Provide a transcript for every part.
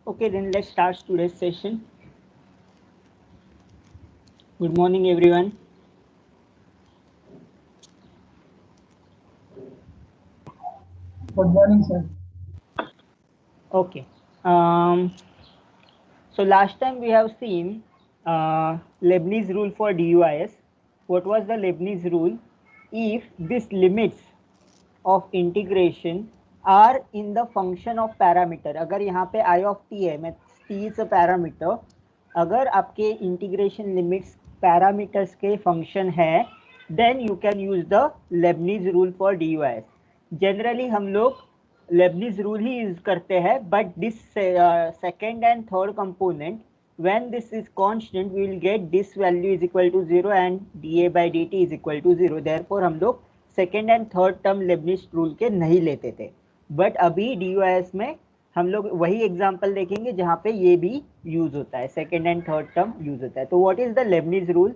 Okay, then let's start today's session. Good morning, everyone. Good morning, sir. Okay. So last time we have seen Leibniz rule for DUIS. What was the Leibniz rule? If these limits of integration are in the function of parameter, अगर यहाँ पे I of t है, मैं t is a parameter, अगर आपके integration limits parameters के function है, then you can use the Leibniz rule for DUIS. Generally हम लोग Leibniz rule ही यूज करते हैं, but this second and third component, when this is constant, we will get this value is equal to 0 and dA by dt is equal to 0. Therefore हम लोग second and third term Lebanese rule के नहीं लेते थे, but अभी DUIS में हम लोग वही एग्जांपल देखेंगे जहां पे ये भी यूज होता है, second and third term use होता है. तो what is the Leibniz rule?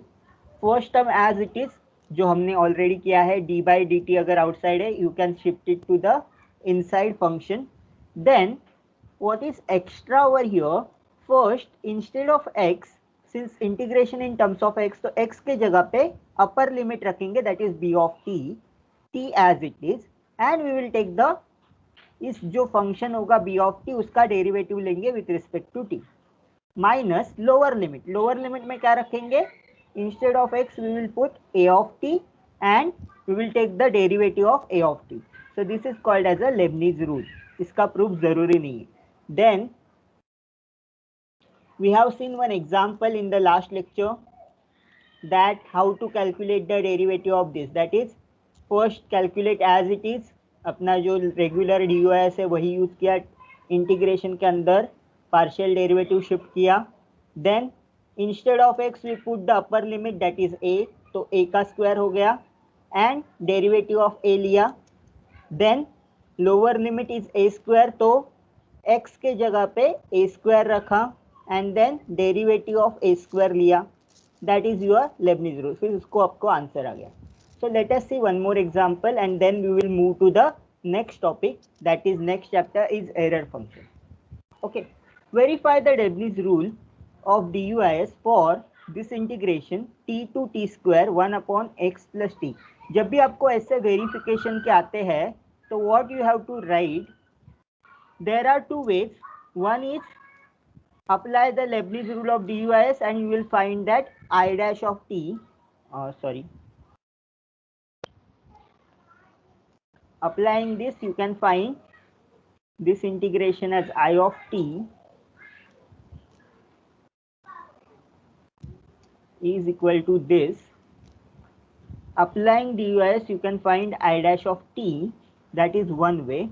First term as it is, जो हमने ऑलरेडी किया है, डी बाई डी टी अगर आउटसाइड है, you can shift it to the inside function. Then what is extra over here? First, instead of x, since integration in terms of x, तो x के जगह पे upper limit रखेंगे, that is b of t as it is, and we will take the इस जो function होगा b of t उसका derivative लेंगे with respect to t, minus lower limit. Lower limit में क्या रखेंगे? Instead of x we will put a of t and we will take the derivative of a of t. So this is called as a Leibniz rule. इसका proof जरूरी नहीं है. Then we have seen one example in the last lecture that how to calculate the derivative of this. That is, first calculate as it is. अपना जो regular DUIS है वही use किया, integration के अंदर पार्शियल डेरिवेटिव शिफ्ट किया. Then instead of x we put the upper limit that is a, तो a का स्क्वायर हो गया, एंड डेरिवेटिव ऑफ a लिया. Then lower limit is a square, तो x के जगह पे a स्क्वायर रखा and then derivative of a square लिया. That is your Leibniz rule. फिर उसको आपको आंसर आ गया. So let us see one more example and then we will move to the next topic, that is next chapter is error function. Okay, verify the Leibniz rule of DUIS for this integration t to t square 1 upon x plus t. जब भी आपको ऐसे verification के आते हैं तो what you have to write, there are two ways. One is apply the Leibniz rule of DUIS and you will find that I dash of t, applying this you can find this integration as I of t is equal to this. Applying DUIS you can find I dash of t, that is one way.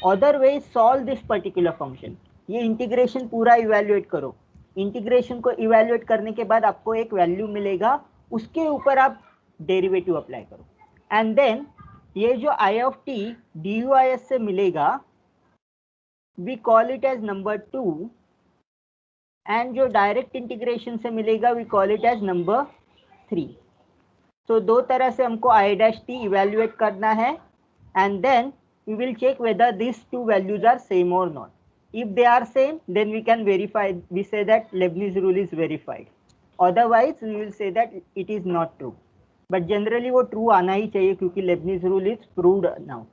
Other way, solve this particular function. ये integration पूरा evaluate करो. Integration को evaluate करने के बाद आपको एक value मिलेगा, उसके ऊपर आप डेरिवेटिव अप्लाई करो, एंड देन ये जो I of t DUIS से मिलेगा we call it as number 2, and जो डायरेक्ट इंटीग्रेशन से मिलेगा we call it as number 3. तो दो तरह से हमको I dash t इवेल्युएट करना है, and then we will check whether these two values are same or not. If they are same, then we can verify, we say that Leibniz rule is verified. Otherwise we will say that it is not true. But generally वो true आना ही चाहिए क्योंकि Leibniz rule is proved now.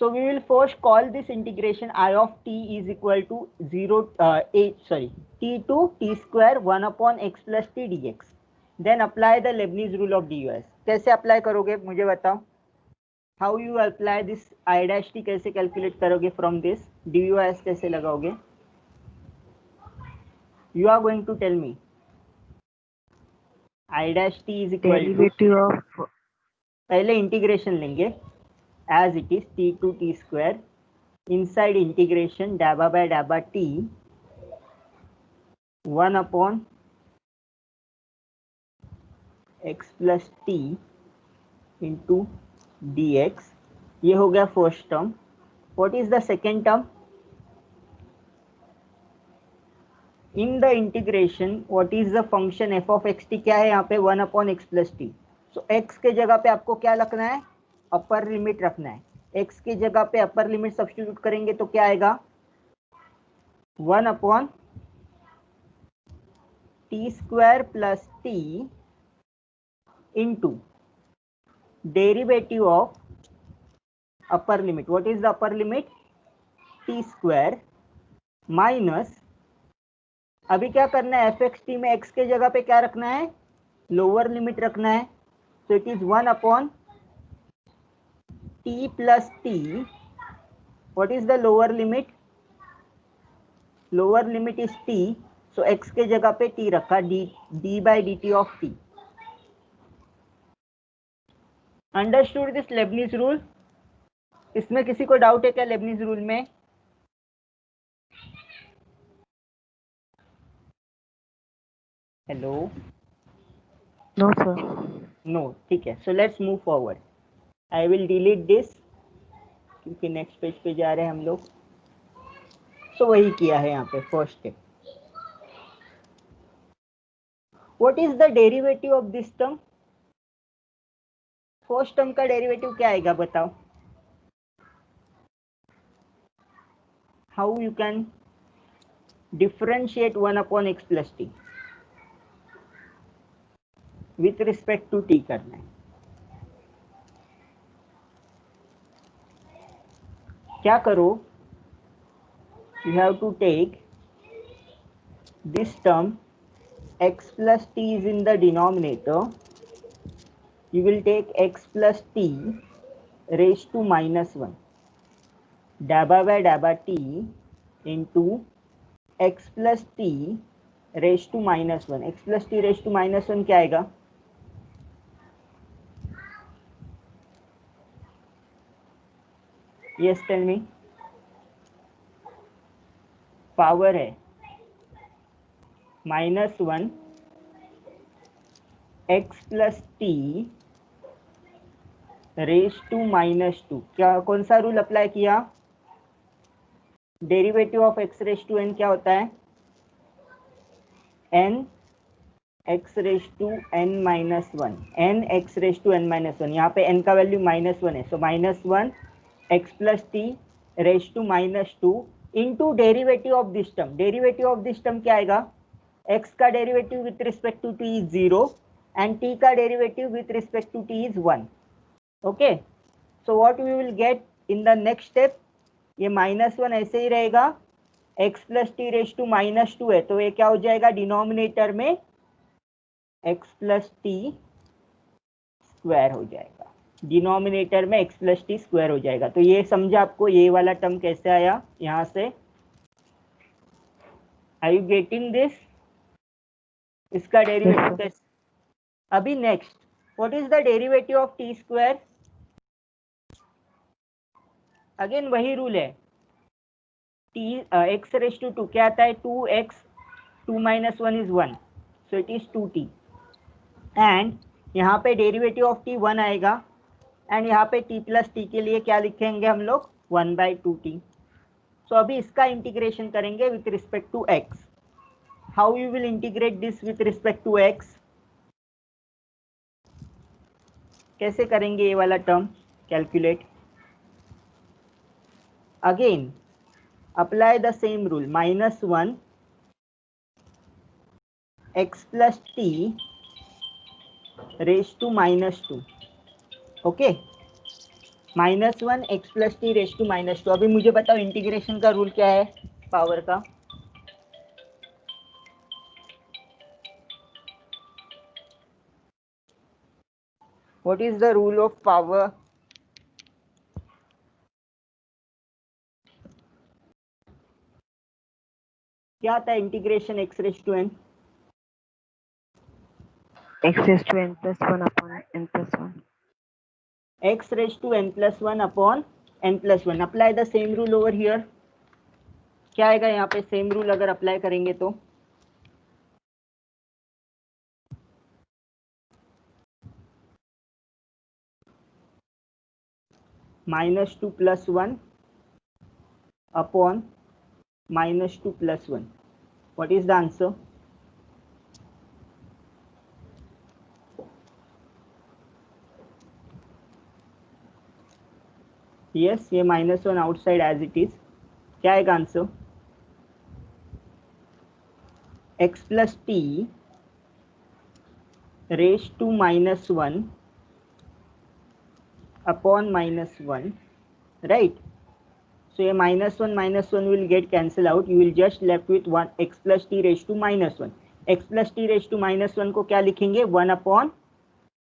So we will first call this integration I of t is equal to t to t square 1 upon x plus t dx. Then apply the Leibniz rule of DUIS. कैसे apply करोगे मुझे बताओ? How you apply this I dash t, कैसे calculate करोगे from this? DUIS कैसे लगाओगे? You are going to tell me. I dash t is equal to derivative of, पहले integration लेंगे as it is t to t square, inside integration dabba by dabba t 1 upon x plus t into dx. ये हो गया first term. What is the second term? In the integration what is the function f of x t, क्या है यहाँ पे 1 upon x plus T. सो x के जगह पे आपको क्या रखना है? अपर लिमिट रखना है. x की जगह पे अपर लिमिट सब्स्टिट्यूट करेंगे तो क्या आएगा? 1 upon T square plus T into derivative of upper limit. What is the upper limit? T square minus, अभी क्या करना है, एफ एक्स टी में एक्स के जगह पे क्या रखना है, लोअर लिमिट रखना है. तो it is 1 upon T plus T. What is the lower limit? Lower limit is T. So x के जगह पे टी रखा, D by d T of T. Understood this Lebanese rule? इसमें किसी को डाउट है क्या लेबनीज रूल में? हेलो? No, sir. नो, ठीक है. So let's move forward. I will delete this क्योंकि नेक्स्ट पेज पे जा रहे हैं हम लोग. सो वही किया है यहाँ पे first step. What is the derivative of this term? First term का डेरिवेटिव क्या आएगा बताओ. How you can differentiate 1 upon x plus t with respect to t करना है. क्या करो, you have to take this term x plus t is in the denominator. You will take x plus t raised to minus 1 dabba by dabba t into x plus t raised to minus 1. x plus t raised to minus 1 क्या आएगा? Yes, tell me. Power है -1 x plus t raise to -2. क्या, कौन सा rule apply किया? Derivative of x raise to n क्या होता है? n x raise to n minus 1. n x raise to n minus 1. यहाँ पे n का वैल्यू -1 है. So -1 x plus t raise to -2 into derivative of this term. Derivative of this term क्या आएगा? x का derivative with respect to t is 0 and t का derivative with respect to t is 1. Okay, so what we will get in the next step? ये -1 ऐसे ही रहेगा, x plus t raise to -2 है, तो ये क्या हो जाएगा डिनोमिनेटर में? x प्लस टी स्क्वायर हो जाएगा. डिनोमिनेटर में x प्लस टी स्क्वायर हो जाएगा. तो ये समझा आपको, ये वाला टर्म कैसे आया यहाँ से? Are you getting this? इसका डेरिवेटिव कैसे? अभी next, what is the derivative of t square? Again वही रूल है. टी एक्स रेज टू 2 क्या आता है? 2x 2 minus 1 is 1, so it is 2t. And यहाँ पे डेरिवेटिव ऑफ टी 1 आएगा एंड यहाँ पे t प्लस टी के लिए क्या लिखेंगे हम लोग? 1/2t. सो अभी इसका इंटीग्रेशन करेंगे with respect to x. How you will integrate this with respect to x? कैसे करेंगे ये वाला term calculate? Again apply the same rule, -1 x plus t raised to -2. Okay, -1 x plus t raised to -2. अभी मुझे बताओ integration का rule क्या है पावर का? What is the rule of power? क्या आता है integration x raise to n? X raised to n plus 1 upon n plus 1. x raised to n plus 1 upon n plus 1. Apply the same rule over here. क्या आएगा यहाँ पे same rule अगर apply करेंगे तो? -2 plus 1 upon -2 plus 1. What is the answer? Yes, ये -1 outside as it is. क्या आएगा answer? x plus t raised to -1 upon -1, right? So a -1 will get cancel out. You will just left with 1 x plus t raised to -1. x plus t raised to -1 को क्या लिखेंगे? 1 upon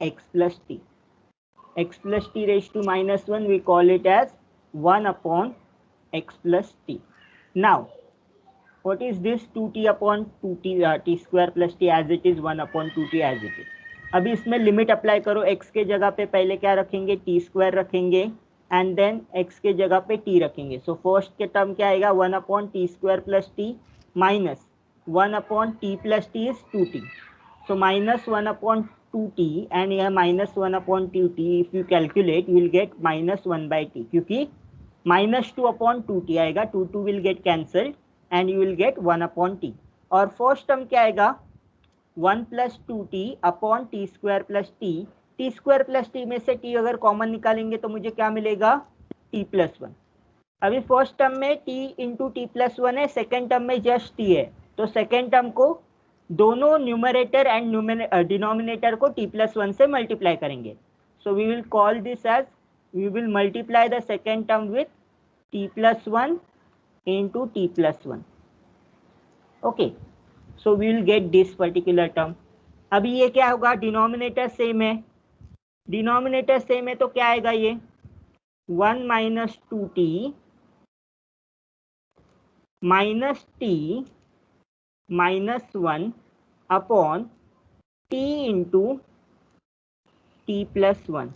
x plus t. x plus t raised to -1 we call it as 1 upon x plus t. Now what is this 2t upon 2t t square plus t as it is 1 upon 2t as it is. अभी इसमें limit apply करो. x के जगह पे पहले क्या रखेंगे? t square रखेंगे एंड देन x के जगह पे t रखेंगे. सो फर्स्ट के टर्म क्या आएगा? 1 upon T square plus T minus 1 upon T plus T is 2t. So minus 1 upon 2t and यह minus 1 upon 2t if you calculate you will get minus 1 by T, क्योंकि minus 2 upon 2t आएगा. 2 will get cancelled and you will get 1 upon T. और first term क्या आएगा? 1 plus 2t upon T square plus T. T square plus T में से t अगर common निकालेंगे तो मुझे क्या मिलेगा? t plus 1. अभी फर्स्ट टर्म में t इंटू टी प्लस 1 है, सेकेंड टर्म में जस्ट t है. तो सेकेंड टर्म को दोनों न्यूमरेटर एंड डिनोमिनेटर को t प्लस 1 से मल्टीप्लाई करेंगे. So we will call this as we will multiply the second term with t plus 1 into T plus 1. Okay, so we will get this particular term. अभी ये क्या होगा? Denominator same है. Denominator same है तो क्या आएगा? ये 1 minus 2t minus T minus 1 upon t into T plus 1,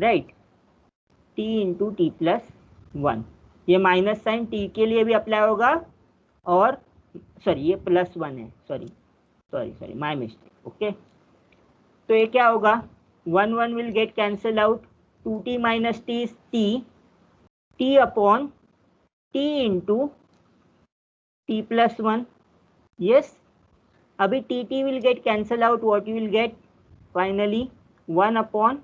right? t into T plus 1. ये माइनस साइन t के लिए भी अप्लाई होगा और सॉरी ये प्लस 1 है, सॉरी माय मिस्टेक. ओके, तो ये क्या होगा? 1 will get cancel out. 2t minus T is t upon t into T plus 1. Yes, अभी T will get cancel out. What you will get finally? 1 upon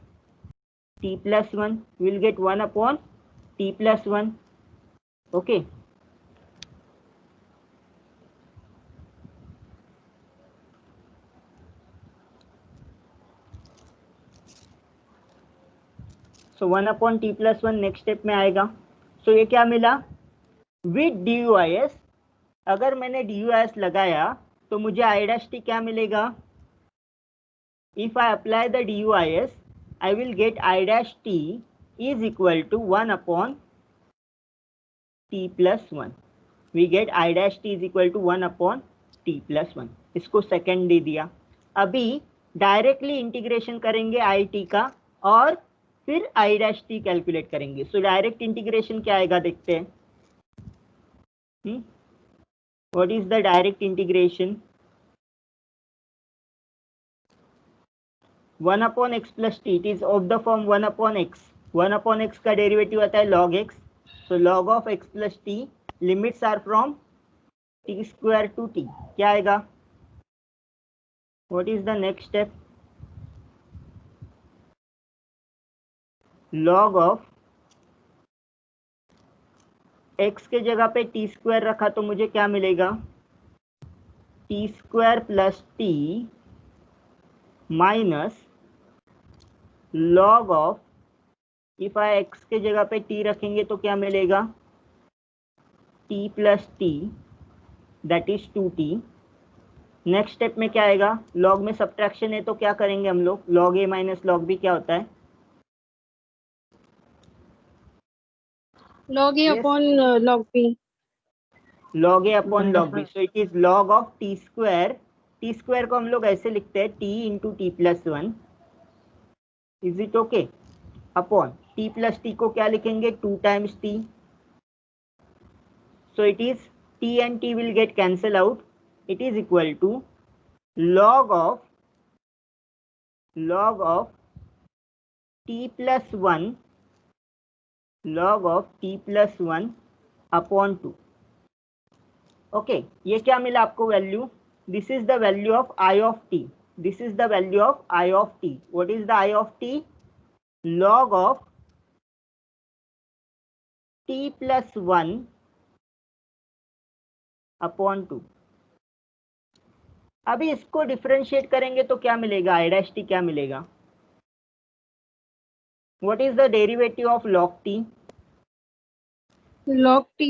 t plus 1. Will get 1 upon t plus 1. Okay, so 1 upon T plus 1 next step में आएगा. So ये क्या मिला? With D U I S. अगर मैंने D U I S लगाया तो मुझे आई डैश टी क्या मिलेगा? If I apply the D U I S I will get I dash t is equal to 1 upon T plus 1. We get I dash t is equal to 1 upon T plus 1. इसको second दे दिया. अभी directly integration करेंगे I T का और फिर आई dash T calculate करेंगे. So direct integration क्या आएगा देखते हैं. What is the direct integration? 1 upon x plus t. It is of the form 1 upon x. 1 upon x का डेरिवेटिव आता है log x. So log of x plus t. Limits are from t square to t. क्या आएगा? What is the next step? Log of x के जगह पे T square रखा तो मुझे क्या मिलेगा? T square plus T minus log of, if I x के जगह पे t रखेंगे तो क्या मिलेगा? t plus T that is 2t. Next step में क्या आएगा? लॉग में सब्ट्रैक्शन है तो क्या करेंगे हम लोग? Log a minus log b क्या होता है? log A Yes. upon log B. log a upon log b. So it is log of t square. t square को हम लोग ऐसे लिखते हैं t into T plus 1. Is it okay? Upon t plus t को क्या लिखेंगे? 2 times t. So it is t and t will get cancel out. It is equal to log of t plus 1 log of t plus 1 upon 2. Okay, ये क्या मिला आपको value? This is the value of I of T. This is the value of I of T. What is the I of T? Log of T plus 1 upon 2. अभी इसको differentiate करेंगे तो क्या मिलेगा, आई डैश टी क्या मिलेगा? What is the derivative of log t? log t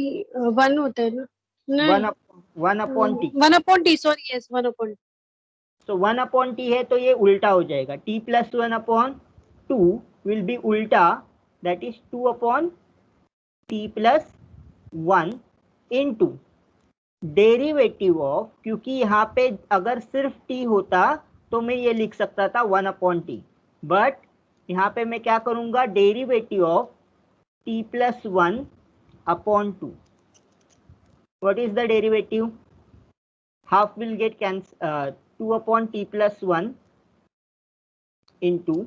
1 होता है ना? नहीं, 1 upon t. 1/t, sorry, yes 1/t। तो 1/t है तो ये उल्टा हो जाएगा, t plus 1/2 will be उल्टा, that is 2/t plus 1 into derivative of, क्योंकि यहाँ पे अगर सिर्फ t होता तो मैं ये लिख सकता था 1/t, बट यहाँ पे मैं क्या करूंगा, derivative of t plus 1/2. What is the derivative? Half will get cancelled, 2/t plus 1 into,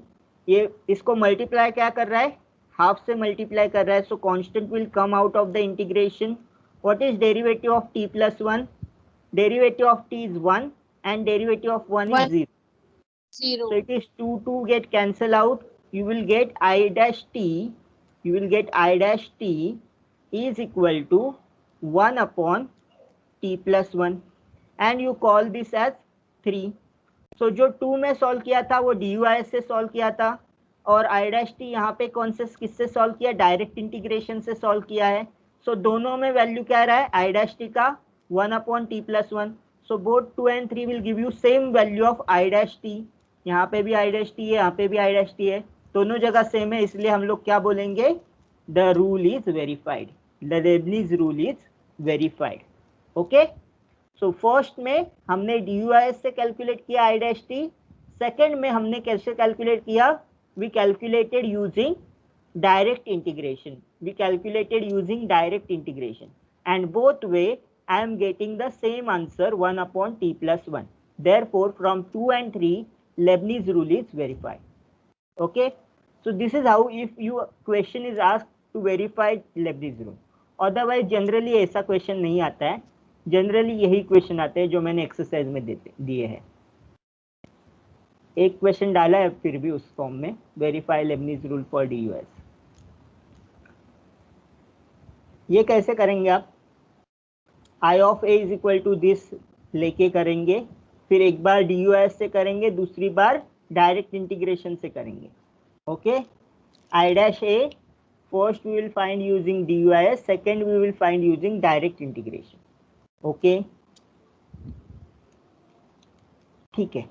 ये इसको मल्टीप्लाई क्या कर रहा है, हाफ से मल्टीप्लाई कर रहा है, सो constant will come out of the integration. What is derivative of t plus 1? Derivative of t is 1 and derivative of 1 is 0. 0. So it is 2 get cancel out. You will get I dash t. You will get I dash t is equal to 1/t plus 1. And you call this as 3. So जो 2 में solve किया था वो DUIS से solve किया था, और I dash t यहाँ पे कौन से किससे सॉल्व किया, डायरेक्ट इंटीग्रेशन से सॉल्व किया है. सो दोनों में वैल्यू क्या रहा है, I dash t का 1/t plus 1. So both 2 and 3 will give you same value of I dash t. यहाँ पे भी I dash t है, यहाँ पे भी I dash t है, दोनों जगह सेम है, इसलिए हम लोग क्या बोलेंगे, the rule is verified, the Leibniz rule is verified. Okay, so first में हमने DUIS से कैलकुलेट किया I dash t. सेकेंड में हमने कैसे कैलकुलेट किया, we calculated using direct integration. We calculated using direct integration, and both way I am getting the same answer, 1/t plus 1. Therefore from 2 and 3 Leibniz rule is verified. Okay, so this is how, if your question is asked to verify Leibniz rule. Otherwise generally ऐसा question नहीं आता है, generally यही question आते हैं जो मैंने exercise में दिए हैं. एक क्वेश्चन डाला है फिर भी उस फॉर्म में, verify Leibniz rule for DUIS. ये कैसे करेंगे आप, I of A is equal to this लेके करेंगे, फिर एक बार DUIS से करेंगे, दूसरी बार डायरेक्ट इंटीग्रेशन से करेंगे. Okay, I dash A first we will find using DUIS, second we will find using direct integration. Okay, ठीक है.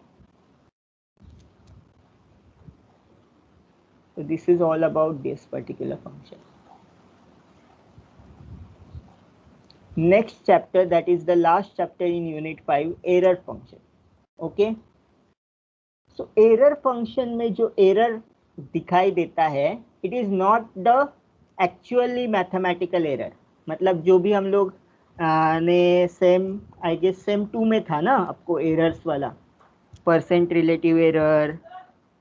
So this is all about this particular function. Next chapter, that is the last chapter in unit 5, error function. Okay, so error function में जो error दिखाई देता है, it is not the actually mathematical error. मतलब जो भी हम लोग ने सेम, आई गेस सेम 2 में था ना आपको एरर्स वाला, percent relative error,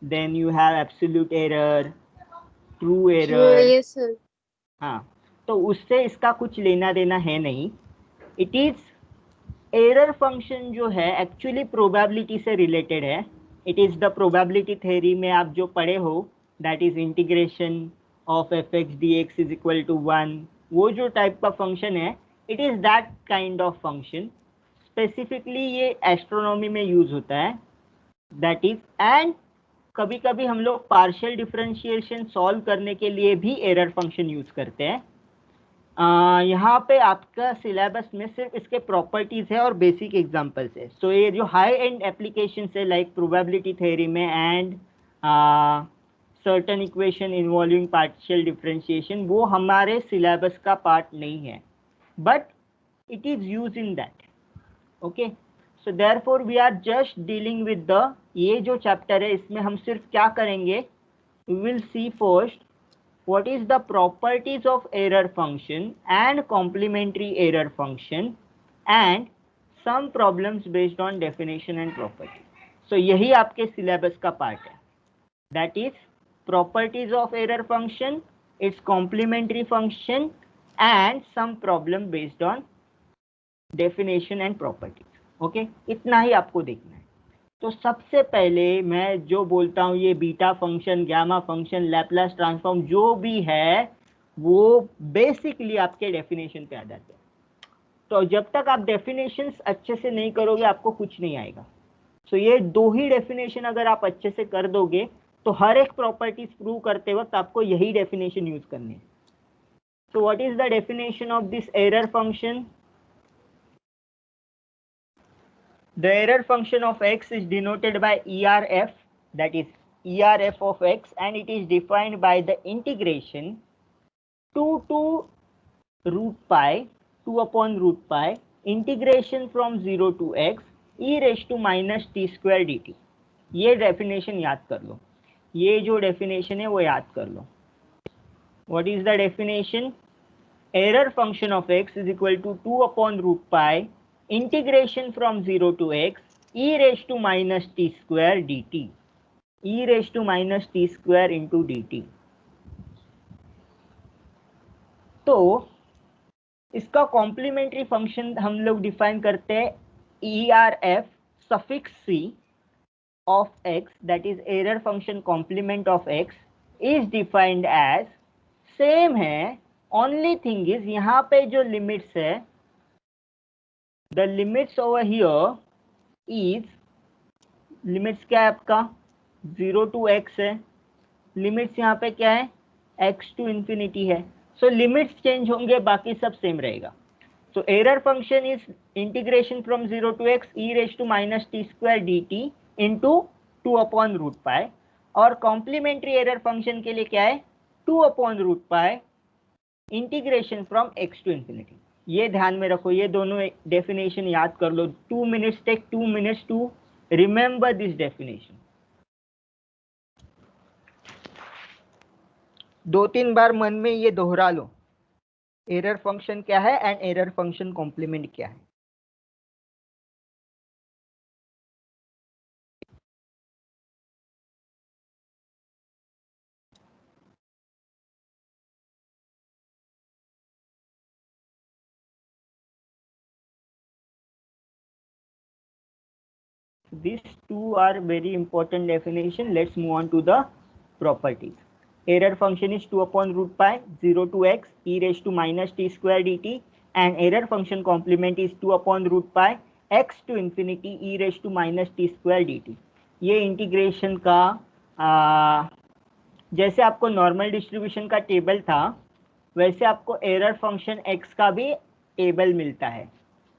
then you have absolute error, true error. Yes sir. हाँ, तो उससे इसका कुछ लेना देना है नहीं. इट इज एरर फंक्शन जो है एक्चुअली प्रोबेबिलिटी से रिलेटेड है. It is the probability theory में आप जो पढ़े हो, that is integration of fx dx is equal to 1, वो जो टाइप का फंक्शन है, it is that kind of function. Specifically ये एस्ट्रोनॉमी में यूज होता है, दैट इज, एंड कभी कभी हम लोग पार्शियल डिफरेंशिएशन सॉल्व करने के लिए भी एरर फंक्शन यूज करते हैं. यहाँ पे आपका सिलेबस में सिर्फ इसके प्रॉपर्टीज है और बेसिक एग्जांपल्स है. सो ये जो हाई एंड एप्लीकेशन है लाइक प्रोबेबिलिटी थ्योरी में and certain equation involving partial differentiation, वो हमारे सिलेबस का पार्ट नहीं है, but it is use in that. Okay, so therefore we are just dealing with the, ये जो चैप्टर है इसमें हम सिर्फ क्या करेंगे, we will see first what is the properties of error function and complementary error function and some problems based on definition and property. So यही आपके syllabus का part है, that is properties of error function, its complementary function and some problem based on definition and properties. Okay, इतना ही आपको देखना है. तो सबसे पहले मैं जो बोलता हूँ, ये beta function, gamma function, Laplace transform जो भी है वो बेसिकली आपके डेफिनेशन पे आ जाते हैं. तो जब तक आप डेफिनेशंस अच्छे से नहीं करोगे आपको कुछ नहीं आएगा। सो ये दो ही डेफिनेशन अगर आप अच्छे से कर दोगे तो हर एक प्रॉपर्टीज प्रूव करते वक्त आपको यही डेफिनेशन यूज करनी है। So what is the definition of this error function? The error function of x is denoted by ERF, that is ERF of x, and it is defined by the integration 2 to root pi, 2 upon root pi, integration from 0 to x e raised to minus t square dt. ये definition याद कर लो, ये जो definition है वो याद कर लो। What is the definition? Error function of x is equal to 2 upon root pi integration from 0 to x e raised to minus t square dt, e raised to minus t square into dt। तो इसका complementary function हम लोग define करते हैं ERF suffix c of x, that is error function complement of x is defined as, same है, only thing is यहाँ पे जो लिमिट्स है, the limits over here is, limits क्या है आपका 0 to x है, लिमिट्स यहाँ पे क्या है x to infinity है। सो लिमिट्स चेंज होंगे, बाकी सब सेम रहेगा। So error function is integration from 0 to x e raised to minus t square dt into 2 upon root pi, और कॉम्प्लीमेंट्री एरर फंक्शन के लिए क्या है 2 upon root pi integration from x to infinity। ये ध्यान में रखो, ये दोनों डेफिनेशन याद कर लो। 2 minutes take 2 minutes to remember this definition. 2-3 बार मन में ये दोहरा लो, एरर फंक्शन क्या है एंड एरर फंक्शन कॉम्प्लीमेंट क्या है। These two are very important definition. Let's move on to the properties. Error function is 2 upon root pi 0 to x e raised to minus t square dt, and error function complement is 2 upon root pi x to infinity e raised to minus t square dt। ये integration का जैसे आपको normal distribution का table था वैसे आपको error function x का भी टेबल मिलता है।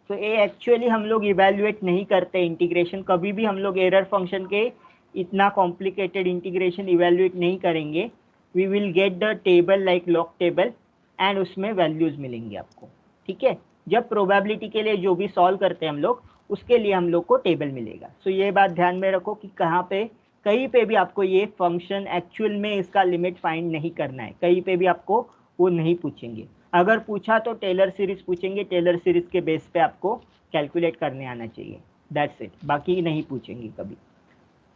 तो ये एक्चुअली हम लोग इवेल्युएट नहीं करते इंटीग्रेशन, कभी भी हम लोग एरर फंक्शन के इतना कॉम्प्लिकेटेड इंटीग्रेशन इवेल्युएट नहीं करेंगे। We will get the table like log table and उसमें वैल्यूज मिलेंगे आपको, ठीक है। जब प्रोबेबिलिटी के लिए जो भी सॉल्व करते हैं हम लोग उसके लिए हम लोग को टेबल मिलेगा। सो ये बात ध्यान में रखो कि कहाँ पे कहीं पे भी आपको ये फंक्शन एक्चुअल में इसका लिमिट फाइंड नहीं करना है, कहीं पे भी आपको वो नहीं पूछेंगे। अगर पूछा तो टेलर सीरीज पूछेंगे, टेलर सीरीज के बेस पे आपको कैलकुलेट करने आना चाहिए, दैट्स इट, बाकी नहीं पूछेंगे कभी।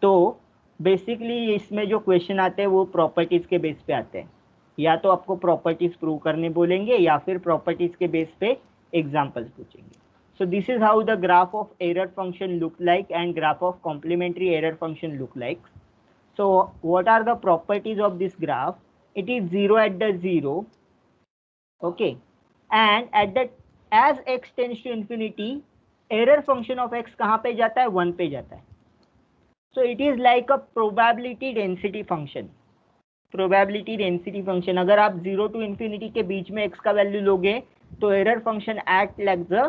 तो बेसिकली इसमें जो क्वेश्चन आते हैं वो प्रॉपर्टीज के बेस पे आते हैं, या तो आपको प्रॉपर्टीज प्रूव करने बोलेंगे या फिर प्रॉपर्टीज के बेस पे एग्जांपल्स पूछेंगे। So this is how the graph of error function look like and graph of complementary error function look like. So what are the properties of this graph? It is 0 at the 0, okay, and at the as x tends to infinity error function of x कहाँ पे जाता है 1 पे जाता है। so it is like a probability density function। probability density function अगर आप 0 to infinity के बीच में x का वैल्यू लोगे तो error function act like the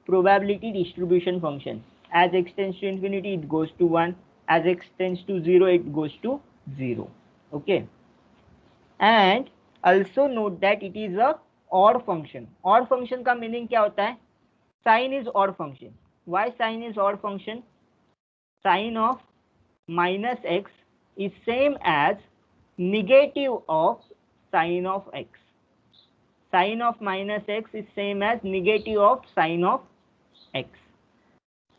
probability distribution function। as x tends to infinity it goes to 1, as x tends to 0 it goes to 0, okay। and also note that it is a odd function. Odd function का meaning क्या होता है? Sine is odd function. Why sine is odd function? Sine of minus x is same as negative of sine of x. Sine of minus x is same as negative of sine of x.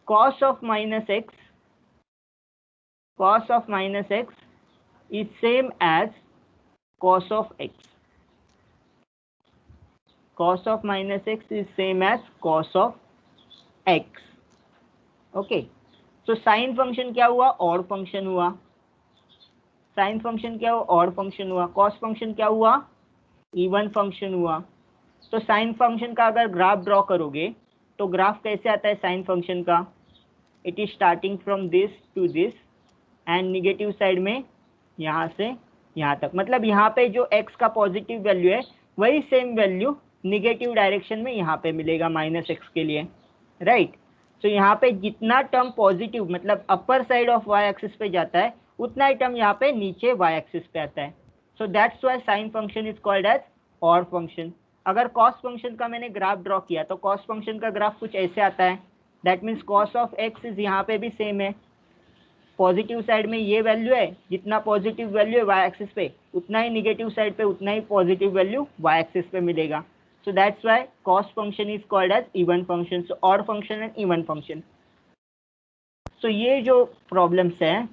Cos of minus x, cos of minus x is same as cos of x. cos of minus x is same as cos of x, okay। so sin function क्या हुआ? odd function हुआ। sin function क्या हुआ? odd function हुआ। cos function क्या हुआ? even function हुआ। तो sin function का अगर ग्राफ ड्रॉ करोगे तो ग्राफ कैसे आता है साइन फंक्शन का? It is starting from this to this and negative side में यहाँ से यहाँ तक, मतलब यहाँ पे जो x का पॉजिटिव वैल्यू है वही सेम वैल्यू निगेटिव डायरेक्शन में यहाँ पे मिलेगा -x के लिए, राइट। तो यहाँ पे जितना टर्म पॉजिटिव मतलब upper side of y axis पे जाता है उतना ही टर्म यहाँ पे नीचे y एक्सिस पे आता है। So that's why sine function is called as odd function. अगर कॉस फंक्शन का मैंने ग्राफ ड्रॉ किया तो कॉस फंक्शन का ग्राफ कुछ ऐसे आता है, that means cos of x is यहाँ पे भी सेम है, पॉजिटिव साइड में ये वैल्यू है, जितना पॉजिटिव वैल्यू है y एक्सिस पे उतना ही निगेटिव साइड पे उतना ही पॉजिटिव वैल्यू y एक्सिस पे मिलेगा। So that's why cos function is called as even function. So odd function and even function. So ये जो प्रॉब्लम्स है,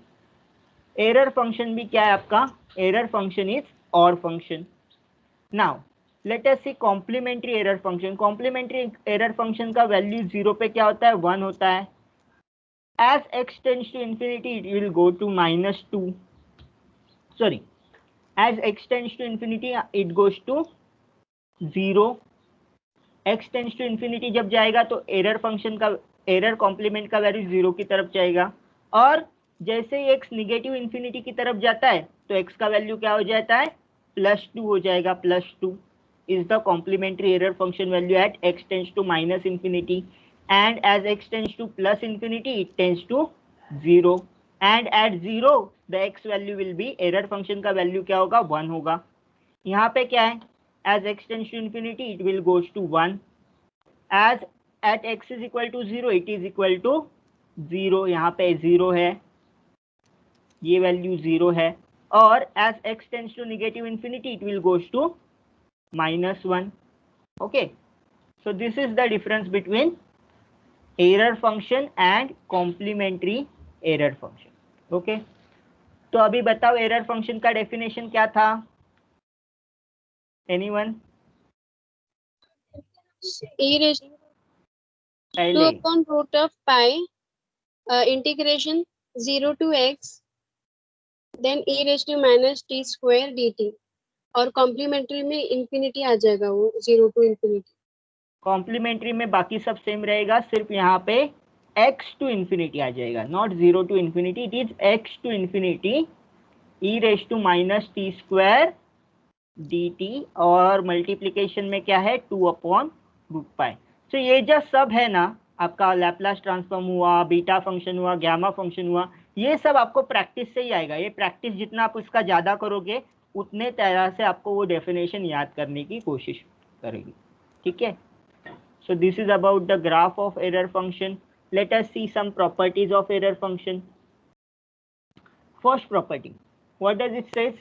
एरर फंक्शन भी क्या है आपका? Error function is odd function. Now let us see complementary error function. Complementary error function का value 0 पे क्या होता है? 1 होता है। As x tends to infinity, it will go to -2. Sorry, as x tends to infinity, it goes to 0. x tends to infinity जब जाएगा तो एरर फंक्शन का एरर कॉम्प्लीमेंट का वैल्यू 0 की तरफ जाएगा, और जैसे ही x निगेटिव इन्फिनिटी की तरफ जाता है तो x का वैल्यू क्या हो जाता है? +2 हो जाएगा। +2 is the complementary error function value at x tends to -infinity, and as x tends to +infinity it tends to 0, and at 0 the x value will be, error function का value क्या होगा? 1 होगा। यहाँ पे क्या है? as x tends to infinity it will goes to 1, as at x is equal to 0 it is equal to 0, यहाँ पे 0 है, ये वैल्यू 0 है, और as x tends to negative infinity it will goes to -1. Okay, so this is the difference between error function and complementary error function. Okay, तो अभी बताओ error function का डेफिनेशन क्या था? एनीवन? e raised to पहले upon root of pi integration 0 to x then e raised to -t square dt, और complementary में infinity आ जाएगा, वो 0 टू इंफिनिटी। कॉम्प्लीमेंट्री में बाकी सब सेम रहेगा, सिर्फ यहाँ पे x टू इन्फिनिटी आ जाएगा, not 0 to infinity, it is x to infinity e raise to -t square dt, और मल्टीप्लीकेशन में क्या है? 2/√π। तो ये जो सब है ना, आपका लैप्लास ट्रांसफॉर्म हुआ, बीटा फंक्शन हुआ, गामा फंक्शन हुआ, ये सब आपको प्रैक्टिस से ही आएगा। ये प्रैक्टिस जितना आप उसका ज़्यादा करोगे उतने तरह से आपको वो डेफिनेशन याद करने की कोशिश करेगी, ठीक है। So this is about the graph of error function. Let us see some properties of error function. First property, what does it says?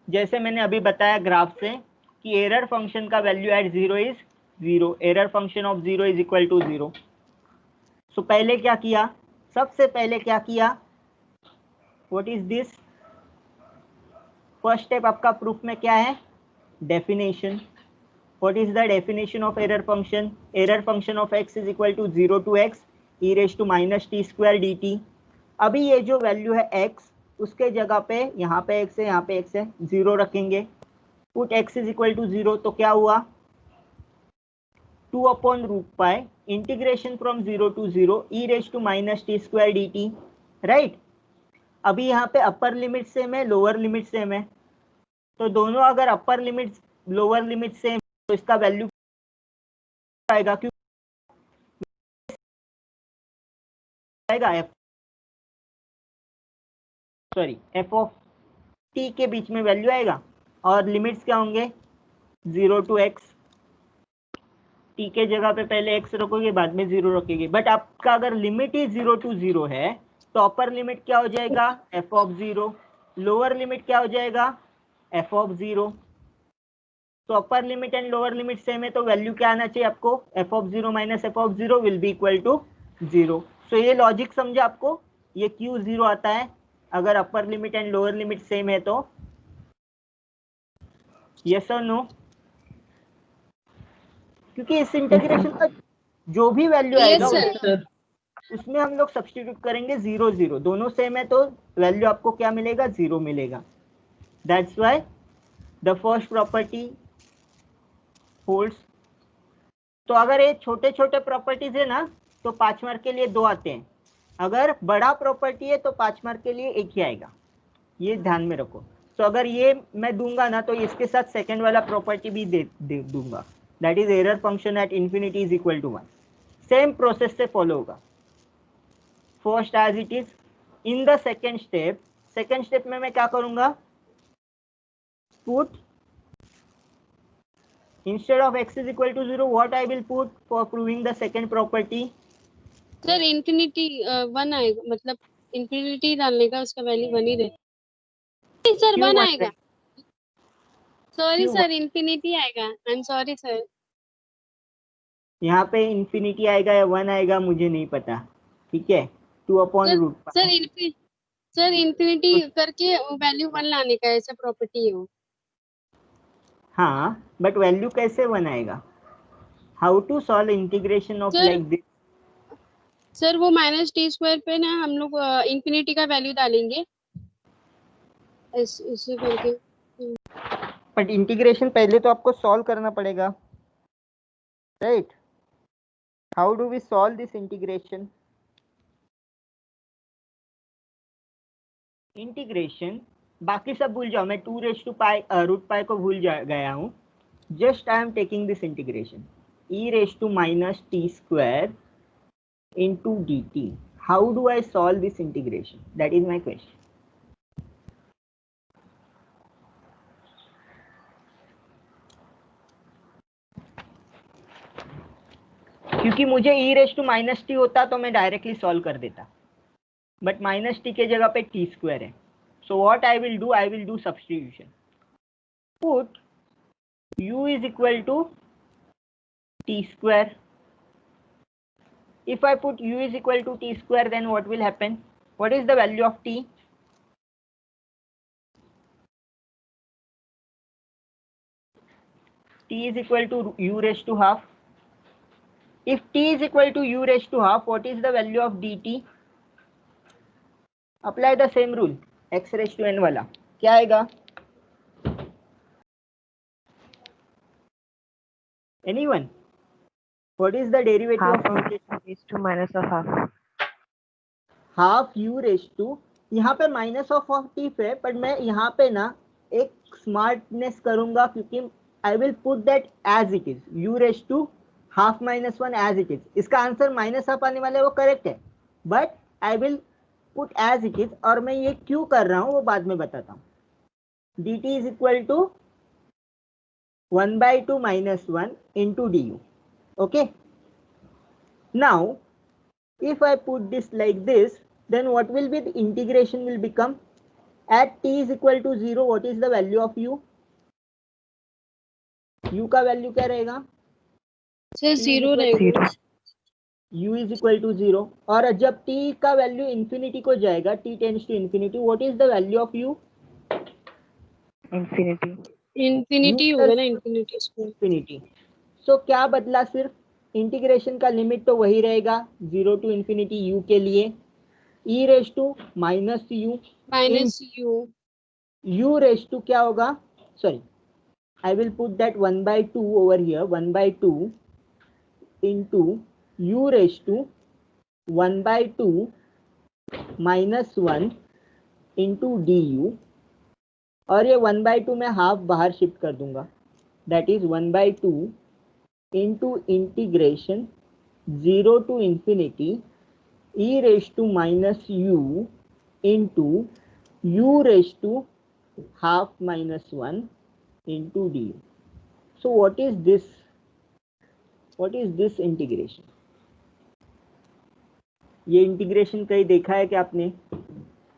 जैसे मैंने अभी बताया ग्राफ से कि एरर फंक्शन का value at 0 is 0, error function of 0 is equal to 0। So पहले क्या किया? सबसे पहले क्या किया? What is this? First step आपका प्रूफ में क्या है? Definition. What is the definition of error function? Error function of x is equal to 0 to x e raise to -t square dt। अभी ये जो वैल्यू है x, उसके जगह पे यहाँ पे x है, यहाँ पे x है, 0 रखेंगे। Put x is equal to 0, तो क्या हुआ? 2/√π integration from 0 to 0 e raise to -t square dt, right. अभी यहाँ पे अपर लिमिट सेम है, लोअर लिमिट सेम है, तो दोनों अगर upper limit lower limit same तो इसका वैल्यू आएगा, क्यों आएगा? एफ ऑफ टी के बीच में वैल्यू आएगा, और लिमिट्स क्या होंगे? 0 टू x। टी के जगह पे पहले x रखोगे, बाद में 0 रखोगे, बट आपका अगर लिमिट ही 0 टू 0 है तो अपर लिमिट क्या हो जाएगा? f of 0। लोअर लिमिट क्या हो जाएगा? f of 0। तो upper limit and lower limit same है, तो वैल्यू क्या आना चाहिए आपको? f of 0 minus f of 0 will be equal to 0। So ये लॉजिक समझे आपको? ये क्यों 0 आता है अगर upper limit and lower limit same है तो? यस और नो? क्योंकि इस इंटीग्रेशन का जो भी वैल्यू आएगा उसमें हम लोग सब्स्टिट्यूट करेंगे 0 0, दोनों सेम है तो वैल्यू आपको क्या मिलेगा? 0 मिलेगा। That's why the first property holds तो अगर ये छोटे छोटे प्रॉपर्टीज है ना तो 5 मार्क के लिए 2 आते हैं, अगर बड़ा प्रॉपर्टी है तो 5 मार्क के लिए 1 ही आएगा, ये ध्यान में रखो। तो अगर ये मैं दूंगा ना तो इसके साथ सेकंड वाला प्रॉपर्टी भी दे दूंगा, that is error function at infinity is equal to 1। Same process से फॉलो होगा, first as it is. In the second step में मैं क्या करूंगा, put instead of x is equal to 0 what I will put for proving the second property? Sir infinity 1 आएगा, मतलब infinity डालने का उसका वैल्यू 1 ही रहे। सर 1 आएगा, सॉरी क्यों सर, इंफिनिटी आएगा, आई एम सॉरी सर। यहाँ पे इंफिनिटी आएगा या 1 आएगा मुझे नहीं पता, ठीक है। 2/रूट सर इंफिनिटी करके वैल्यू 1 लाने का ऐसा प्रॉपर्टी है वो। हाँ बट वैल्यू कैसे 1 आएगा, how to solve integration of like this? Sir वो -t² पे ना हम लोग इंफिनिटी का वैल्यू डालेंगे ऐसे करके। बट इंटीग्रेशन पहले तो आपको सॉल्व करना पड़ेगा, right? How do we solve this integration? Integration बाकी सब भूल जाओ, मैं 2√π को भूल गया हूँ। Just I am taking this integration e⁻t² into dt. How do I solve this integration? That is my question. क्योंकि मुझे e⁻t होता तो मैं डायरेक्टली सॉल्व कर देता, बट -t के जगह पे t² है। So what I will do substitution, put u is equal to t². If I put u is equal to t², then what will happen? What is the value of t? T is equal to u raised to half. If t is equal to u raised to half, what is the value of dt? Apply the same rule, x raised to n वाला क्या आएगा? Anyone? What is the derivative half of of raised to minus of half. Half u raised to, यहाँ पे minus of t है, पर मैं यहाँ पे ना एक स्मार्टनेस करूंगा क्योंकि I will put that as it is, u raised to half minus 1 as it is. इसका आंसर माइनस हाफ आने वाला है, वो करेक्ट है, but I will put as it is. और मैं ये क्यों कर रहा हूँ वो बाद में बताता हूँ। dt is equal to 1/2 minus 1 into du. Okay, now if I put this like this, then what will be the integration will become? At t is equal to 0, what is the value of u? u का value क्या रहेगा? Sir 0 रहेगा। u is equal to 0, और जब t का value infinity को जाएगा, t tends to infinity, what is the value of u? Infinity. Infinity होगा ना, इंफिनिटी। सो क्या बदला? सिर्फ इंटीग्रेशन का लिमिट तो वही रहेगा 0 to इंफिनिटी u के लिए, e raise to minus u u raise to क्या होगा? Sorry, I will put that 1/2 over here, 1/2 into u raise to 1/2 minus 1 into du, और ये 1/2 में हाफ बाहर शिफ्ट कर दूंगा, that is 1/2 into integration 0 to infinity e raised to minus u into u raised to half minus 1 into du. So what is this? What is this integration? ये integration कहीं देखा है क्या आपने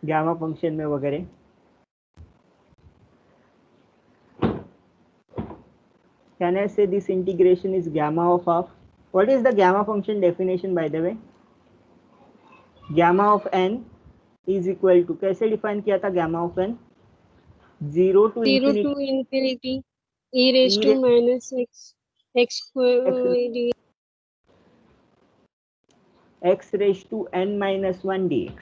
गामा फंक्शन में वगैरह? Can I say this integration is gamma of half? What is the gamma function definition by the way? Gamma of n is equal to, कैसे define किया था gamma of n? 0 to infinity e raised to minus x square x raised to n minus 1 dx.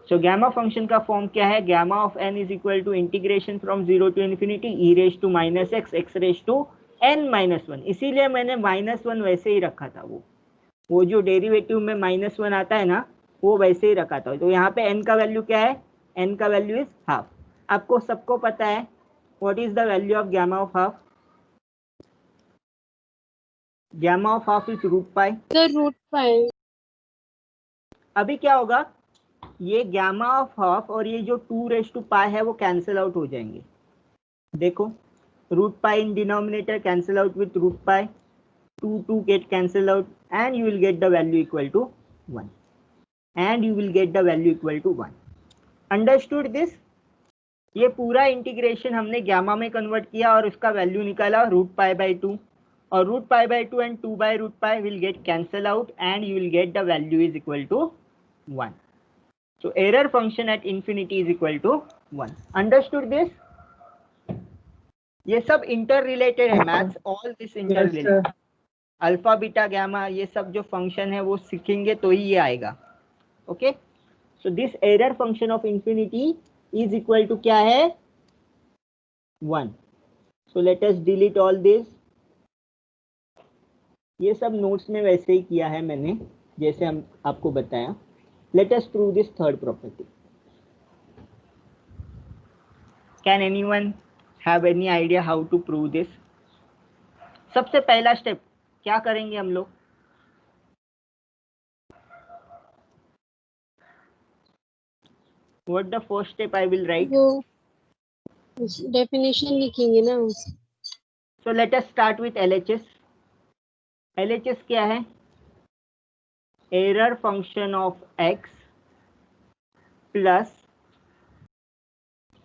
So gamma function का form क्या है? gamma of n is equal to integration from 0 to infinity e raised to minus x raised to n minus one, इसीलिए मैंने -1 वैसे ही रखा था। वो जो डेरिवेटिव में -1 आता है ना, वो वैसे ही रखा था। तो यहाँ पे n का वैल्यू क्या है? n का वैल्यू इज हाफ। आपको सबको पता है what is the value of gamma of half? Gamma of half is root pi. The root pi. अभी क्या होगा, ये गैमा ऑफ हाफ और ये जो 2 है वो कैंसिल आउट हो जाएंगे। देखो, root pi in denominator cancel out with root pi, 2 get cancel out and you will get the value equal to 1, and you will get the value equal to 1. Understood this? ये पूरा integration हमने gamma में convert किया और उसका value निकाला root pi by 2, और root pi by 2 and 2 by root pi will get cancel out and you will get the value is equal to 1. So error function at infinity is equal to 1. Understood this? ये सब interrelated है maths, all this interrelated. Alpha beta gamma ये सब जो function है वो सीखेंगे तो ही ये आएगा। Okay, so this error function of infinity is equal to क्या है? 1. So let us delete all this. ये सब नोट्स में वैसे ही किया है मैंने, जैसे हम आपको बताया। Let us prove this third property. Can anyone have any idea how to prove this? सबसे पहला स्टेप क्या करेंगे हम लोग? What the first step I will write? वो डेफिनेशन लिखेंगे ना उस। So let us start with LHS. LHS क्या है? Error function of x plus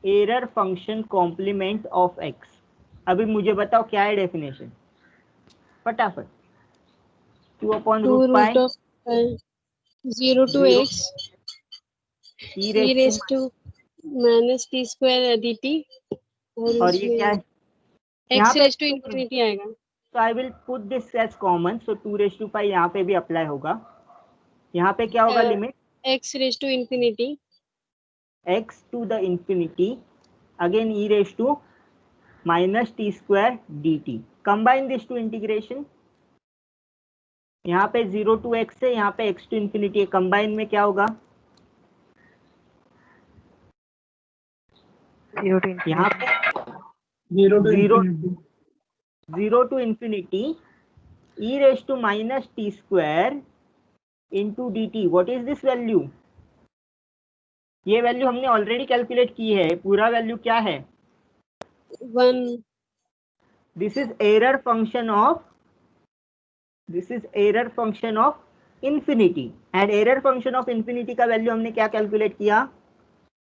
error function complement of x. अभी मुझे बताओ क्या है डेफिनेशन, फटाफट। 2 upon to root pi root of 0 to 0 x e e raised raised to, to minus T square dt और ये क्या है? यहाँ x पे raised to infinity आएगा। तो I will put this as common, so 2 raised to pi यहाँ पे भी अप्लाई होगा। यहाँ पे क्या होगा limit? x raised to infinity x to the infinity again e raised to minus t square dt. Combine this to integration. यहाँ पे 0 to x है, यहाँ पे x to infinity है, कंबाइन में क्या होगा? 0 to यहाँ infinity. पे 0 to infinity e raised to minus t square into dt. What is this value? ये वैल्यू हमने ऑलरेडी कैलकुलेट की है। पूरा वैल्यू क्या है? 1 this is error function of infinity, and error function of infinity का वैल्यू हमने क्या कैलकुलेट किया?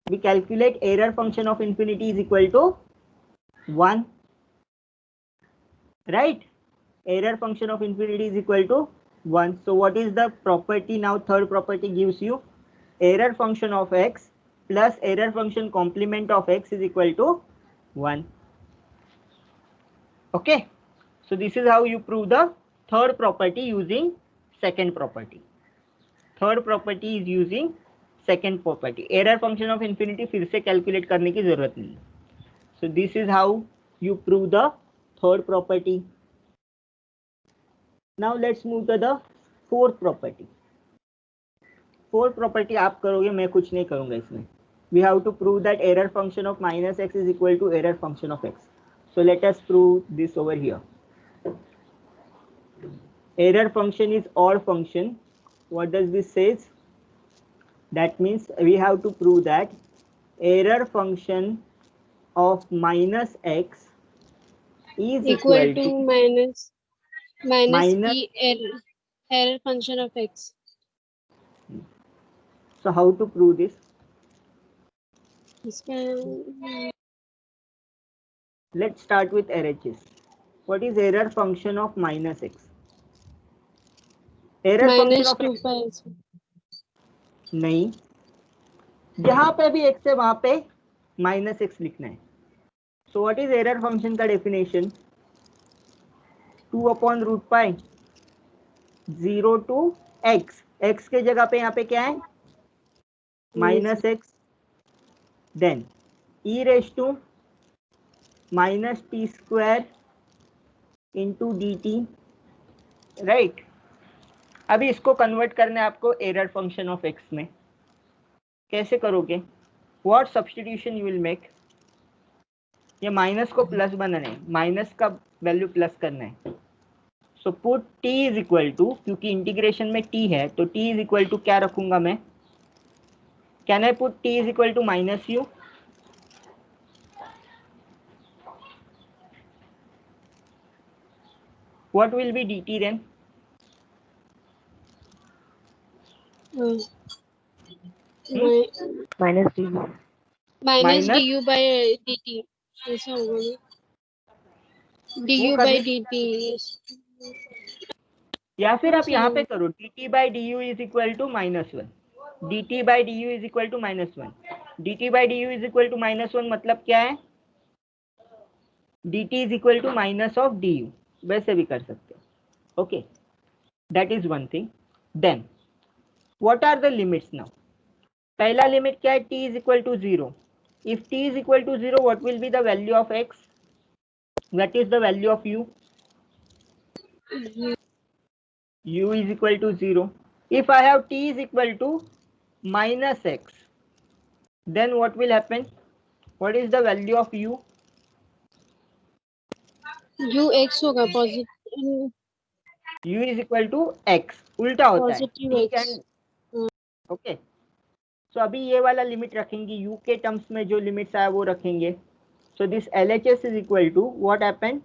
We calculate error function of infinity is equal to 1, right? Error function of infinity is equal to 1. So what is the property now? Third property gives you error function of x plus error function complement of x is equal to 1. Okay, so this is how you prove the third property using second property. Third property is using second property. Error function of infinity फिर से calculate करने की जरूरत नहीं। So this is how you prove the third property. Now let's move to the fourth property. Fourth property आप करोगे, मैं कुछ नहीं करूँगा इसमें। We have to prove that error function of minus x is equal to error function of x. So let us prove this over here. Error function is odd function. What does this says? That means we have to prove that error function of minus x is equal to minus minus. e error function of x. So how to prove this? इसका Let's start with RHS. What is error function of minus x? Error function minus of 2 x pi नहीं, जहां पे भी x है वहां पे minus X लिखना है। So what is error function का definition? 2 upon root pi 0 to x, x के जगह पे यहाँ पे क्या है? Minus X, then e raise to minus T square into D T, right. अभी इसको कन्वर्ट करना है आपको एरर फंक्शन ऑफ एक्स में। कैसे करोगे? What substitution you will make? ये माइनस को प्लस बनाना है, माइनस का वैल्यू प्लस करना है। So put t is equal to, क्योंकि इंटीग्रेशन में t है तो t इज इक्वल टू क्या रखूंगा मैं? Can I put t is equal to minus u? What will be dt then? minus du. Minus d Minus u by d t, ऐसा होगा ना, डी वो यू बाई करने, डी टी। या फिर आप यहाँ पे करो dt by d u is equal to minus one, dt by d u is equal to minus one, dt by d u is equal to minus one मतलब क्या है? dt is equal to minus of d u, वैसे भी कर सकते हो। Okay, that is one thing. Then what are the limits now? पहला limit क्या है? t is equal to zero. If t is equal to zero, what will be the value of x? What is the value of u? u is equal to 0. If I have t is equal to minus x, then what will happen? What is the value of u? U X होगा, positive u is equal to x, उल्टा होता है पॉजिटिव t X. Can, okay. So अभी ये वाला limit रखेंगे, u के टर्म्स में जो लिमिट्स आया वो रखेंगे। So this LHS is equal to what happened?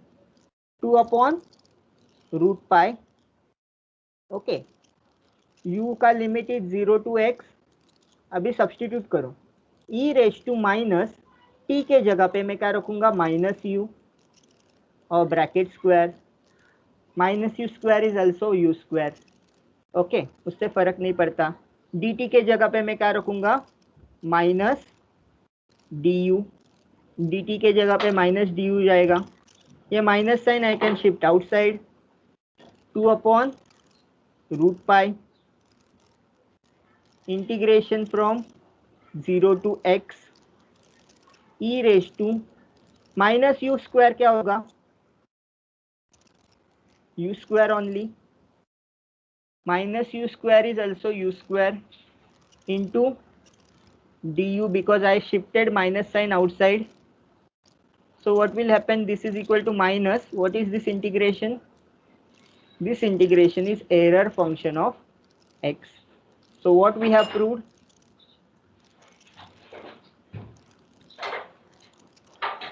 2 upon root pi, okay. u का लिमिट इज 0 to x। अभी सब्सटीट्यूट करो, e raise to minus t के जगह पे मैं क्या रखूंगा? माइनस यू और bracket square, minus u square is also u square, okay, उससे फर्क नहीं पड़ता। डी टी के जगह पे मैं क्या रखूंगा? Minus d u, d t के जगह पे माइनस डी यू जाएगा। ये minus sign I can shift outside, 2 upon root pi, integration from 0 to x, e raise to minus u square क्या होगा? u square only, minus u square is also u square into du, because I shifted minus sign outside. So what will happen? This is equal to minus, what is this integration? This integration is error function of x. So what we have proved?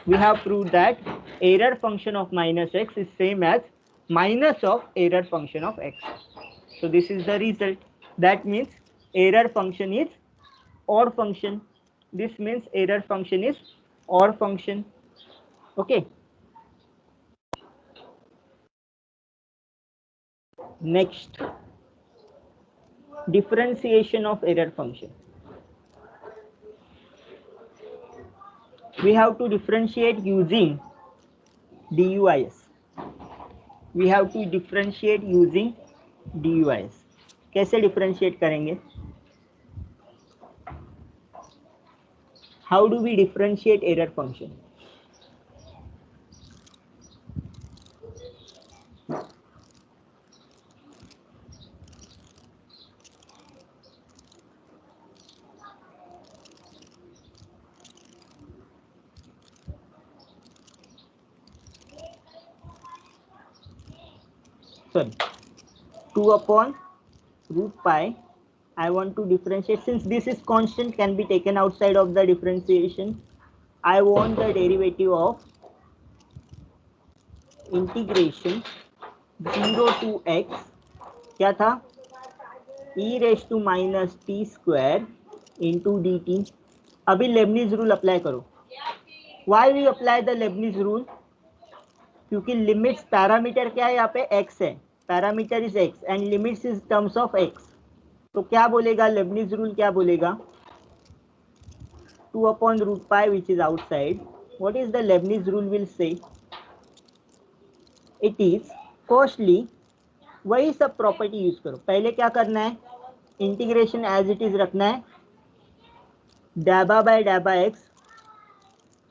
We have proved that error function of minus x is same as minus of error function of x. So this is the result. That means error function is odd function. This means error function is odd function. Okay. Next, differentiation of error function. We have to differentiate using DUIS. We have to differentiate using DUIS. कैसे differentiate करेंगे? How do we differentiate error function? Sorry, 2 upon root pi. I want to differentiate, since this is constant, can be taken outside of the differentiation. I want the derivative of integration 0 to x, क्या था? e raise to minus T square into D t. अभी Leibniz rule apply करो। Why we apply the Leibniz rule? क्योंकि limits, parameter क्या है यहाँ पे? x है, parameter is x and limits is terms of x। तो क्या बोलेगा लेबनीज रूल? क्या बोलेगा? 2 upon root pi which is outside. What is the Leibniz rule will say? It is firstly, वही सब प्रॉपर्टी यूज करो। पहले क्या करना है? इंटीग्रेशन एज इट इज रखना है, डैबा बाय डैबा X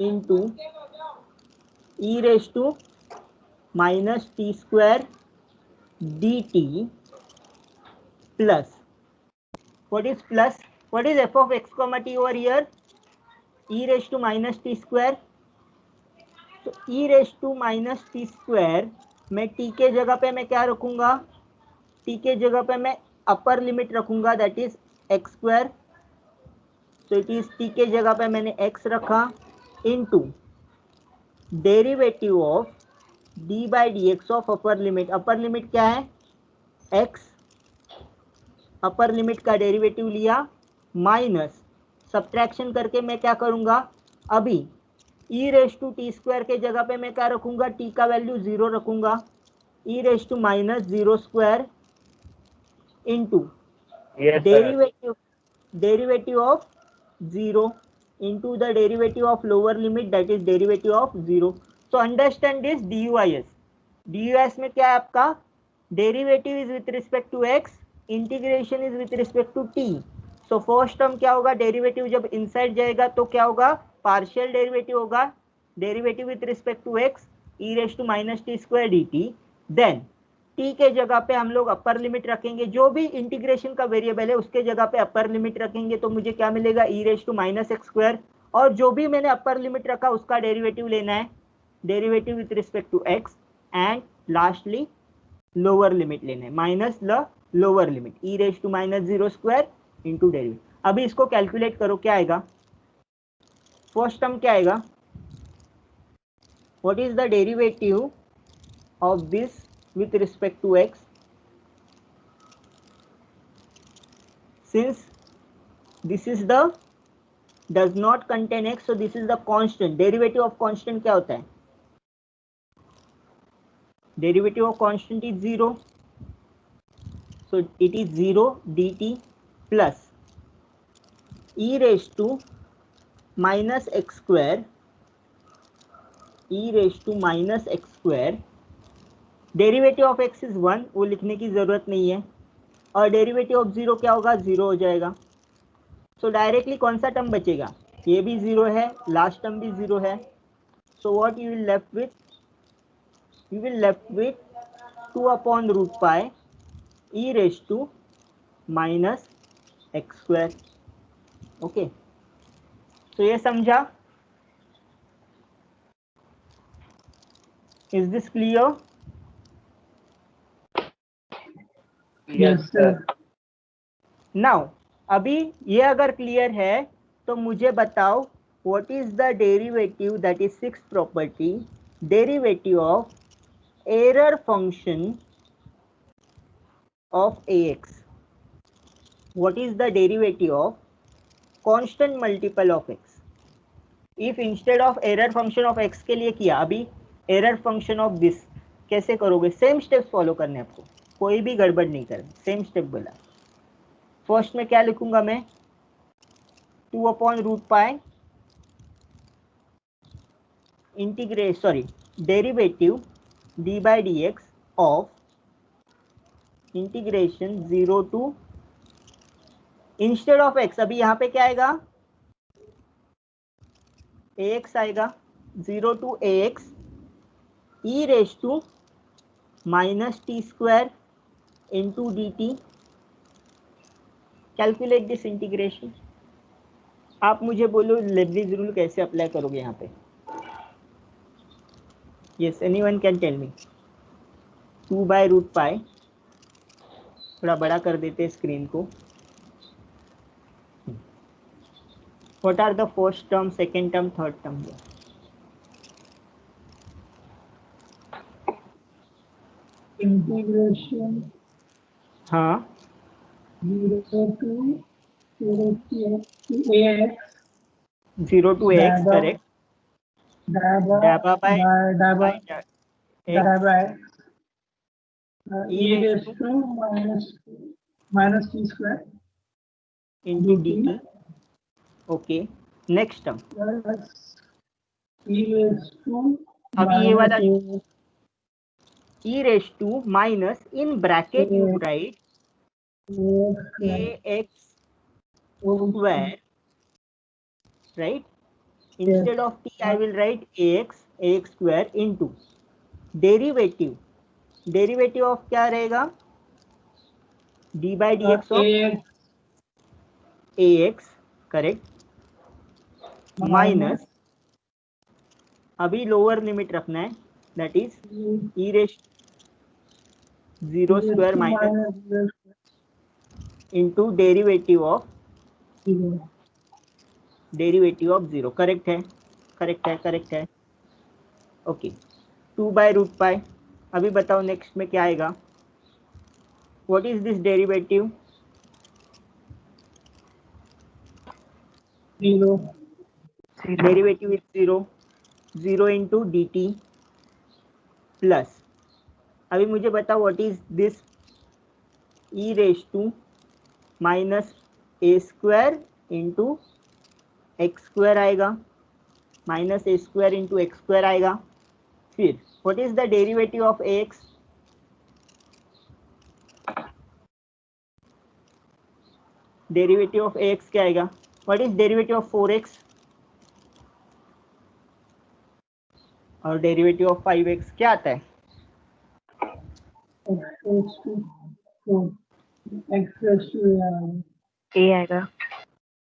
into E raise to minus t square dt plus, what is plus? What is f of x comma t over here? E raised to minus t square. तो e raised to minus t square मैं t के जगह पे मैं क्या रखूंगा? t के जगह पे मैं अपर लिमिट रखूंगा, that is x square. So it is t के जगह पे मैंने x रखा into derivative of d by d x of upper limit. Upper limit क्या है? x. अपर लिमिट का डेरिवेटिव लिया माइनस सब्ट्रैक्शन करके मैं क्या करूंगा? अभी e raise to t square के जगह पे मैं क्या रखूंगा? t का वैल्यू 0 रखूंगा. e raise to minus 0 square into derivative of 0 into the derivative of lower limit, that is derivative of 0. So understand this DUIS. DUIS में क्या है आपका? Derivative is with respect to x, integration is with respect to t. So first term क्या होगा? Derivative जब inside जाएगा तो क्या होगा? Partial derivative होगा. Derivative with respect to x, e raised to minus t square dt. Then t के जगह पे हम लोग अपर लिमिट रखेंगे, जो भी इंटीग्रेशन का वेरिएबल है उसके जगह पे अपर लिमिट रखेंगे, तो मुझे क्या मिलेगा? e raise to minus x square. और जो भी मैंने अपर लिमिट रखा उसका डेरिवेटिव लेना है, derivative with respect to x. And lastly lower limit लेना है, minus the lower limit e raise to minus 0 square into derivative. अभी इसको कैलकुलेट करो, क्या आएगा? फर्स्ट टर्म क्या आएगा? What is the derivative of this with respect to x? Since this is the does not contain x, so this is the constant. Derivative of constant क्या होता है? Derivative of constant is 0, so it is 0 dt plus e raised to minus x square, e raised to minus x square. Derivative of x is 1, वो लिखने की जरूरत नहीं है. और डेरिवेटिव ऑफ 0 क्या होगा? 0 हो जाएगा. सो डायरेक्टली कौन सा टर्म बचेगा? ये भी 0 है, लास्ट टर्म भी 0 है. So what you will left with? You will left with 2 upon root pi e raise to minus x square. Okay, तो ये समझा? Is this clear? Yes, sir. Now अभी ये अगर क्लियर है तो मुझे बताओ what is the derivative, that is sixth property, derivative of error function of ax. What is the derivative of constant multiple of x? If instead of error function of x के लिए किया, अभी error function of this कैसे करोगे? Same steps follow करने आपको, कोई भी गड़बड़ नहीं करनी, सेम स्टेप बोला. फर्स्ट में क्या लिखूंगा मैं? 2 upon root pi derivative d by d x of integration 0 to, instead of x अभी यहाँ पे क्या आएगा? ax आएगा, 0 to ax e raise to minus T square into D t. Calculate this integration. आप मुझे बोलो लेब्निज रूल कैसे अप्लाई करोगे यहाँ पे? Yes, anyone can tell me. 2 by root pi, थोड़ा बड़ा कर देते स्क्रीन को. What are the first term, second term, third term? Integration हाँ, 0 to ax 0 to ax, correct. dabba by e raised to minus t square into dt. Okay, next term. plus e raised to अभी ये वाला minus e raised to minus, in bracket you write ax square, right? Instead of t I will write ax square into derivative of क्या रहेगा, d by d x of a x, correct, minus, अभी lower limit रखना है, that is e raise 0 square minus into derivative of 0, correct है। Okay, 2 by root pi. अभी बताओ next में क्या आएगा, what is this derivative, 0 derivative is 0 into D t plus, अभी मुझे बताओ what is this, e raise two minus a square into x square आएगा, minus a square into x square आएगा। फिर what is the derivative of a x, derivative of a x क्या आएगा, what is derivative of 4x और derivative of 5x क्या आता है, ए आएगा,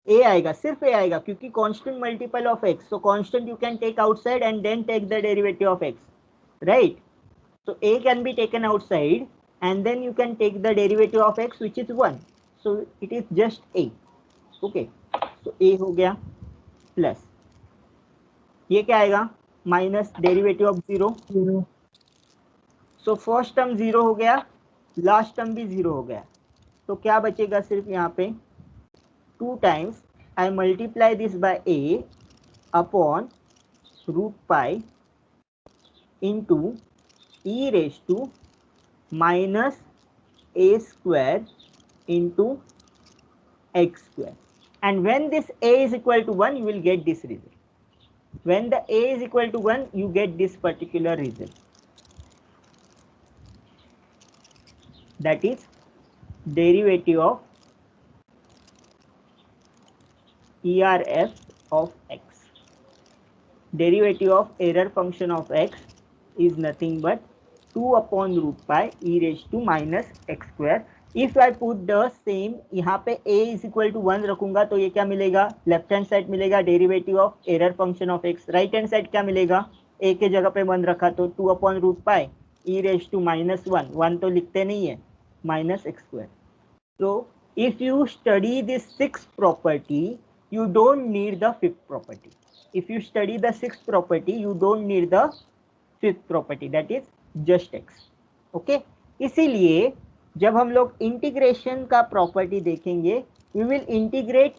ए आएगा, सिर्फ ए आएगा, क्योंकि constant multiple of x, so constant you can take outside and then take the derivative of x, right. So a can be taken outside and then you can take the derivative of x which is 1. So it is just a. Okay. So a हो गया plus ये क्या आएगा, minus derivative of 0. So first term 0 हो गया, last term भी 0 हो गया, तो क्या बचेगा सिर्फ यहाँ पे 2 times I multiply this by a upon root pi into e raised to minus a square into x square, and when this a is equal to 1 you will get this result. When the a is equal to 1 you get this particular result, that is derivative of ERF of x. Derivative of error function of x is nothing but 2 upon root pi e raised to minus x square. If I put the same, यहाँ पे a is equal to 1 रखूंगा तो ये क्या मिलेगा, left hand side मिलेगा derivative of error function of x, right hand side क्या मिलेगा, a के जगह पे 1 रखा तो 2 upon root pi e raised to minus 1 तो लिखते नहीं है, minus x square. So if you study this sixth property you don't need the fifth property. If you study the sixth property you don't need the fifth property, that is just x. Okay, इसीलिए जब हम लोग integration का property देखेंगे we will integrate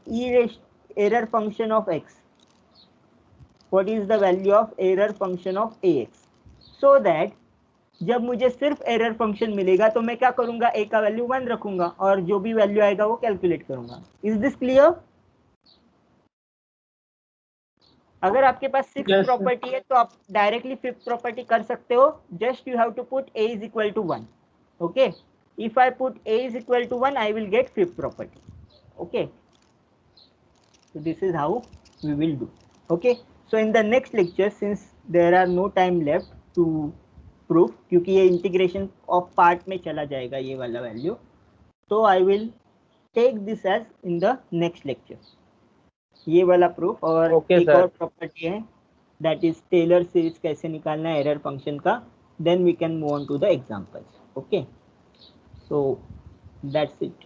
error function of x. What is the value of error function of ax, so that जब मुझे सिर्फ error function मिलेगा तो मैं क्या करूंगा, a का वैल्यू 1 रखूंगा और जो भी वैल्यू आएगा वो कैलकुलेट करूंगा. Is this clear? अगर आपके पास सिक्स प्रॉपर्टी है तो आप डायरेक्टली फिफ्थ प्रॉपर्टी कर सकते हो, just you have to put a is equal to 1. Okay, if I put a is equal to 1 I will get fifth property. Okay, so this is how we will do. Okay, so in the next lecture, since there are no time left to prove, क्योंकि ये integration of part में चला जाएगा ये वाला value, तो I will take this as in the next lecture, ये वाला प्रूफ. और एक और प्रॉपर्टी है दैट इज टेलर सीरीज कैसे निकालना है एरर फंक्शन का, then we can move on to the examples. Okay, so that's it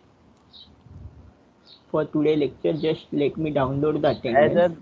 for today lecture. Just let me download the attendance.